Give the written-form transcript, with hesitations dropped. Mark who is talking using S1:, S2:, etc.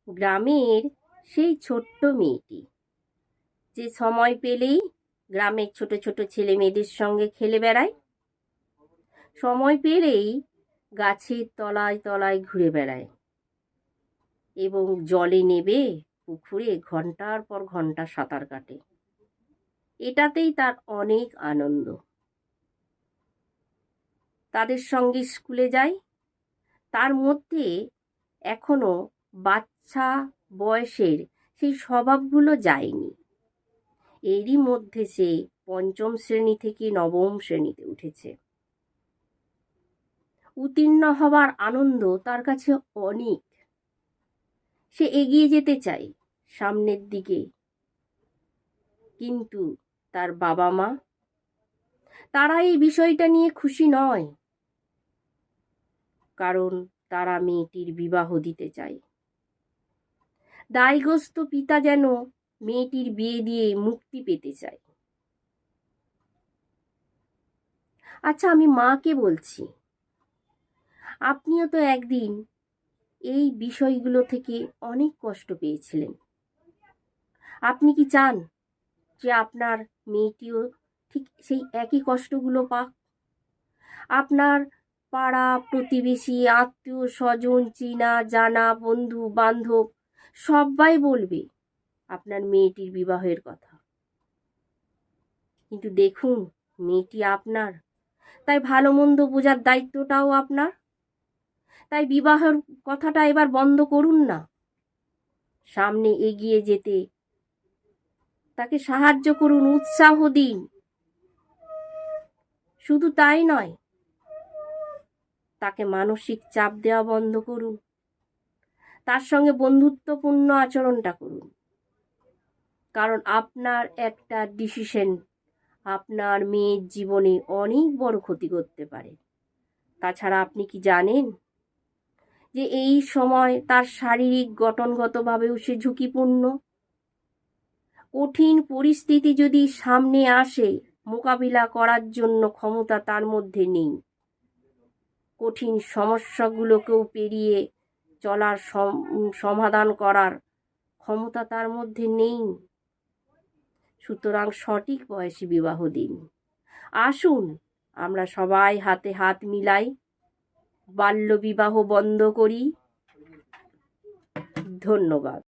S1: গ্রামের সেই ছোট্ট মেয়েটি যে সময় পেলেই গ্রামের ছোট ছোট ছেলে মেয়েদের সঙ্গে খেলে বেড়ায়, সময় পেলেই গাছের তলায় তলায় ঘুরে বেড়ায় এবং জলে নেবে পুকুরে ঘন্টার পর ঘন্টা সাঁতার কাটে। এটাতেই তার অনেক আনন্দ। তাদের সঙ্গে স্কুলে যায়, তার মধ্যে এখনো বাচ্চা বয়সের সেই স্বভাবগুলো যায়নি। এরই মধ্যে সে পঞ্চম শ্রেণী থেকে নবম শ্রেণীতে উঠেছে। উত্তীর্ণ হবার আনন্দ তার কাছে অনেক। সে এগিয়ে যেতে চায় সামনের দিকে, কিন্তু তার বাবা মা তারা এই বিষয়টা নিয়ে খুশি নয়, কারণ তারা মেয়েটির বিবাহ দিতে চায়। দায়গ্রস্ত পিতা যেন মেয়েটির বিয়ে দিয়ে মুক্তি পেতে চায়। আচ্ছা, আমি মাকে বলছি, আপনিও তো একদিন এই বিষয়গুলো থেকে অনেক কষ্ট পেয়েছিলেন। আপনি কি চান যে আপনার মেয়েটিও ঠিক সেই একই কষ্টগুলো পাক? আপনার পাড়া প্রতিবেশী, আত্মীয় স্বজন, চেনা জানা, বন্ধু বান্ধব সবাই বলবে আপনার মেয়েটির বিবাহের কথা। কিন্তু দেখুন, মেয়েটি আপনার, তাই ভালো মন্দ বোঝার দায়িত্বটাও আপনার। তাই বিবাহের কথাটা এবার বন্ধ করুন না, সামনে এগিয়ে যেতে তাকে সাহায্য করুন, উৎসাহ দিন। শুধু তাই নয়, তাকে মানসিক চাপ দেওয়া বন্ধ করুন, তার সঙ্গে বন্ধুত্বপূর্ণ আচরণটা করুন। কারণ আপনার একটা ডিসিশন আপনার মেয়ের জীবনে অনেক বড় ক্ষতি করতে পারে। তাছাড়া আপনি কি জানেন যে এই সময় তার শারীরিক গঠনগতভাবেও সে ঝুঁকিপূর্ণ? কঠিন পরিস্থিতি যদি সামনে আসে, মোকাবিলা করার জন্য ক্ষমতা তার মধ্যে নেই। কঠিন সমস্যাগুলোকেও পেরিয়ে চলার সমাধান করার ক্ষমতা তার মধ্যে নেই। সুতরাং সঠিক বয়সে বিবাহ দিন। আসুন আমরা সবাই হাতে হাত মিলাই, বাল্যবিবাহ বন্ধ করি। ধন্যবাদ।